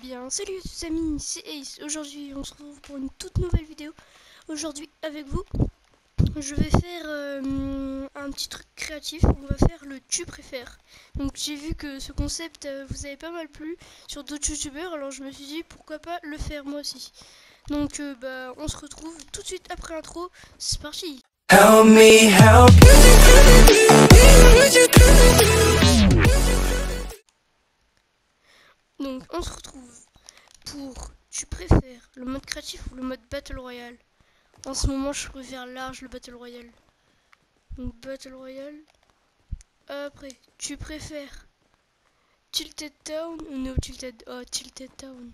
bien, salut tous amis, c'est Ace. Aujourd'hui, on se retrouve pour une toute nouvelle vidéo. Aujourd'hui, avec vous, je vais faire un petit truc créatif. On va faire le tu préfères. Donc, j'ai vu que ce concept vous avait pas mal plu sur d'autres youtubeurs, alors je me suis dit pourquoi pas le faire moi aussi. Donc, on se retrouve tout de suite après l'intro. C'est parti. Help me help. Donc, on se retrouve pour tu préfères le mode créatif ou le mode battle royale. En ce moment, je préfère large le battle royale. Donc battle royale. Après, tu préfères Tilted Town ou No Tilted? Oh, Tilted Town.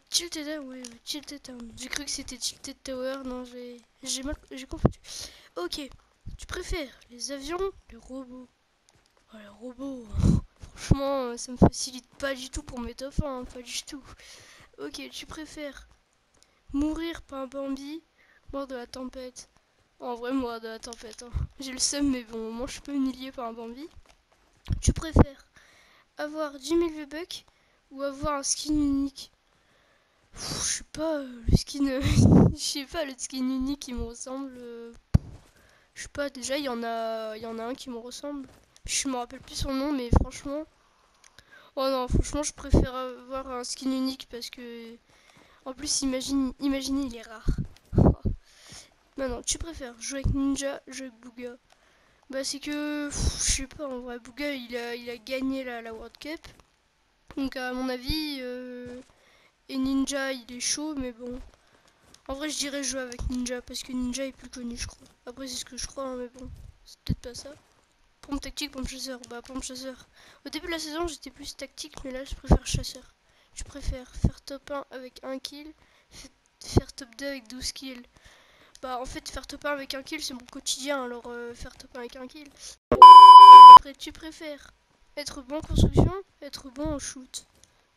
Tilted Town, oui, Tilted Town. J'ai cru que c'était Tilted Tower. Non, j'ai confondu. Ok. Tu préfères les avions, les robots? Oh, les robots. Franchement, ça me facilite pas du tout pour mes top 1, hein, pas du tout. Ok, tu préfères mourir par un Bambi, mort de la tempête? En vrai, mort de la tempête. Hein. J'ai le seum, mais bon, moi je suis pas humilié par un Bambi. Tu préfères avoir 10 000 V-Bucks ou avoir un skin unique? Je sais pas, le skin. Je sais pas, le skin unique qui me ressemble. Je sais pas, déjà il y en a un qui me ressemble. Je me rappelle plus son nom, mais franchement. Oh non, franchement, je préfère avoir un skin unique parce que. En plus, imaginez, il est rare. Maintenant, tu préfères jouer avec Ninja, jouer avec Booga? Bah, c'est que. Je sais pas, en vrai, Booga il a gagné la World Cup. Donc, à mon avis. Et Ninja, il est chaud, mais bon. En vrai, je dirais jouer avec Ninja parce que Ninja est plus connu, je crois. Après, c'est ce que je crois, hein, mais bon, c'est peut-être pas ça. Pompe tactique, pompe chasseur. Bah, pompe chasseur. Au début de la saison, j'étais plus tactique, mais là, je préfère chasseur. Je préfère faire top 1 avec 1 kill, faire top 2 avec 12 kills. Bah, en fait, faire top 1 avec 1 kill, c'est mon quotidien, alors faire top 1 avec 1 kill. Après, tu préfères être bon en construction, être bon en shoot?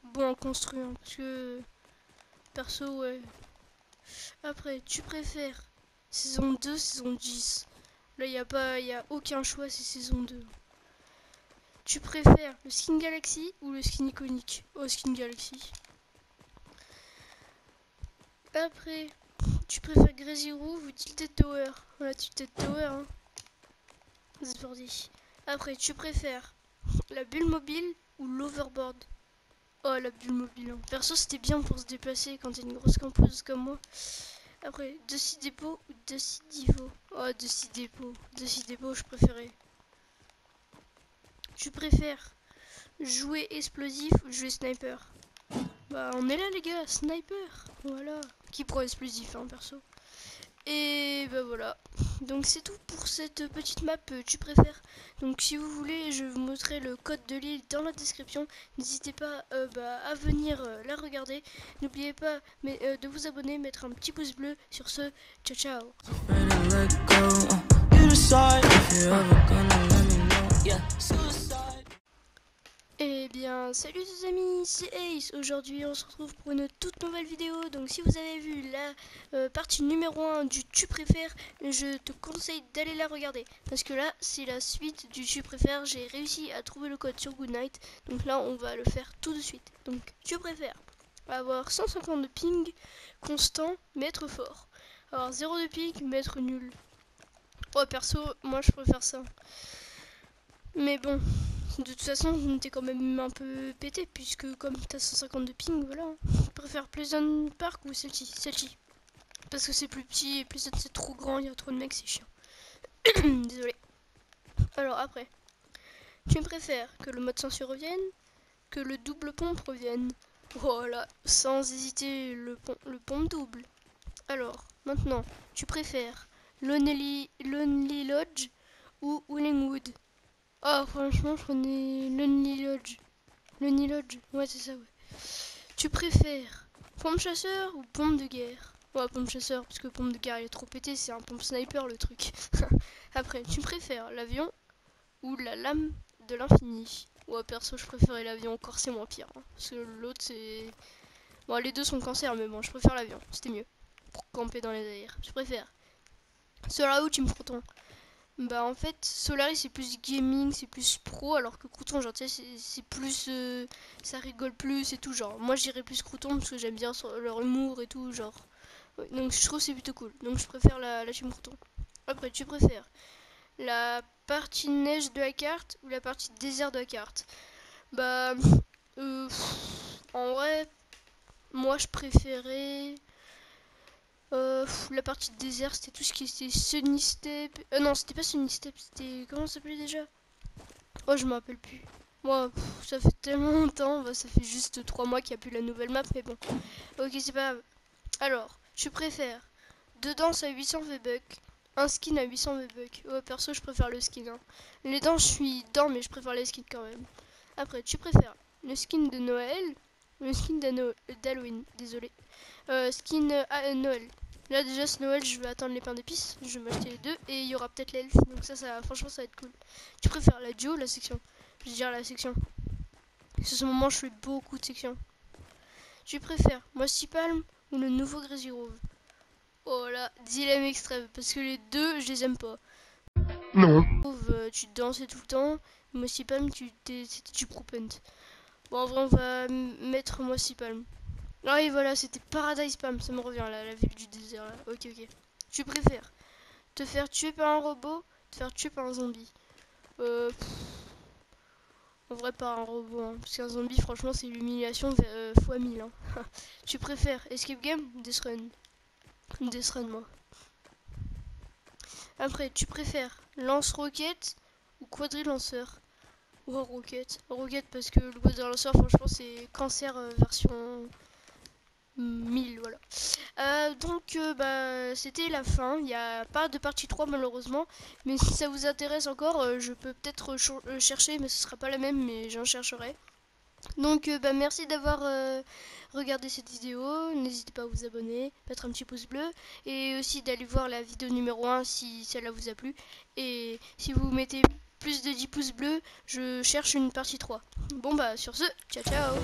Bon en construire, parce que perso, ouais. Après, tu préfères saison 2, saison 10? Là, y a aucun choix, c'est saison 2. Tu préfères le skin Galaxy ou le skin iconique? Oh, skin Galaxy. Après, tu préfères Crazy Roof ou Tilted Tower? Voilà, Tilted Tower, hein. C'est parti. Après, tu préfères la bulle mobile ou l'overboard? Oh, la bulle mobile. Hein. Perso, c'était bien pour se déplacer quand t'es une grosse campeuse comme moi. Après, Dusty Depot ou Dusty Divo? Oh, Dusty Depot. Dusty Depot, je préférais. Tu préfères jouer explosif ou jouer sniper? Bah, on est là, les gars, sniper. Voilà. Qui prend explosif, hein, perso. Et bah voilà. Donc c'est tout pour cette petite map tu préfères. Donc si vous voulez, je vous montrerai le code de l'île dans la description. N'hésitez pas à venir la regarder. N'oubliez pas de vous abonner, mettre un petit pouce bleu. Sur ce, ciao ciao. Eh bien, salut les amis, c'est Ace. Aujourd'hui, on se retrouve pour une toute nouvelle vidéo. Donc, si vous avez vu la partie numéro 1 du tu préfères, je te conseille d'aller la regarder. Parce que là, c'est la suite du tu préfères. J'ai réussi à trouver le code sur Goodnight. Donc là, on va le faire tout de suite. Donc, tu préfères avoir 150 de ping constant, mais être fort. Avoir 0 de ping, mais être nul. Oh, perso, moi je préfère ça. Mais bon. De toute façon, t'es quand même un peu pété, puisque comme t'as 150 de ping, voilà. Je préfère Pleasant Park ou celle-ci? Celle-ci. Parce que c'est plus petit et Pleasant c'est trop grand, il y a trop de mecs, c'est chiant. Désolé. Alors après, tu préfères que le mode censure revienne, que le double pompe revienne? Voilà, sans hésiter, le pompe double. Alors, maintenant, tu préfères Lonely Lodge ou Willingwood? Oh, franchement, je connais Lonely Lodge. Lonely Lodge, ouais, c'est ça, ouais. Tu préfères pompe chasseur ou pompe de guerre? Ouais, pompe chasseur, parce que pompe de guerre, il est trop pété, c'est un pompe sniper le truc. Après, tu préfères l'avion ou la lame de l'infini? Ouais, perso, je préférais l'avion, encore c'est moins pire. Hein, parce que l'autre, c'est. Bon, les deux sont cancer, mais bon, je préfère l'avion, c'était mieux. Pour camper dans les airs. Je préfère. Cela où tu me croton. Bah en fait, Solaris c'est plus gaming, c'est plus pro, alors que Crouton, genre tu sais, c'est plus... ça rigole plus et tout, genre. Moi j'irais plus Crouton parce que j'aime bien leur humour et tout, genre. Ouais, donc je trouve que c'est plutôt cool. Donc je préfère la team Crouton. Après, tu préfères la partie neige de la carte ou la partie désert de la carte? Bah... en vrai, moi je préférais... la partie désert, c'était tout ce qui était Sunny Step. Non, c'était pas Sunny Step, c'était. Comment ça s'appelait déjà? Oh, je me rappelle plus. Moi, ça fait tellement longtemps, bah, ça fait juste 3 mois qu'il n'y a plus la nouvelle map, mais bon. Ok, c'est pas grave. Alors, je préfère deux danses à 800 V-Bucks, un skin à 800 V-Bucks. Ouais, perso, je préfère le skin. Hein. Les dents, je suis dedans, mais je préfère les skins quand même. Après, tu préfères le skin de Noël ou le skin d'Halloween? Désolé. Skin à Noël. Là déjà ce Noël je vais attendre les pains d'épices, je vais m'acheter les deux et il y aura peut-être l'elfe, donc ça franchement ça va être cool. Tu préfères la duo ou la section? Je vais dire la section. Parce que ce moment je fais beaucoup de sections. Tu préfères Mossy Palm ou le nouveau Crazy Grove? Oh là, dilemme extrême, parce que les deux je les aime pas. Non. Tu dansais tout le temps, Mossy Palm c'était du propent. Bon en vrai on va mettre Mossy Palm. Ah oui voilà, c'était Paradise Palm, ça me revient là, la ville du désert là. Ok ok. Tu préfères te faire tuer par un robot, te faire tuer par un zombie? Euh, En vrai, par un robot, hein, parce qu'un zombie, franchement, c'est l'humiliation fois 1000. Hein. Tu préfères Escape Game ou Death Run? Death Run, moi. Après, tu préfères lance-roquette ou quadri-lanceur? Ou roquette? Roquette, parce que le quadri-lanceur, franchement, c'est cancer version 1000, voilà. Bah, c'était la fin. Il n'y a pas de partie 3 malheureusement. Mais si ça vous intéresse encore, je peux peut-être chercher, mais ce sera pas la même, mais j'en chercherai. Donc, bah, merci d'avoir regardé cette vidéo. N'hésitez pas à vous abonner, mettre un petit pouce bleu. Et aussi d'aller voir la vidéo numéro 1 si celle-là vous a plu. Et si vous mettez plus de 10 pouces bleus, je cherche une partie 3. Bon, bah, sur ce, ciao ciao!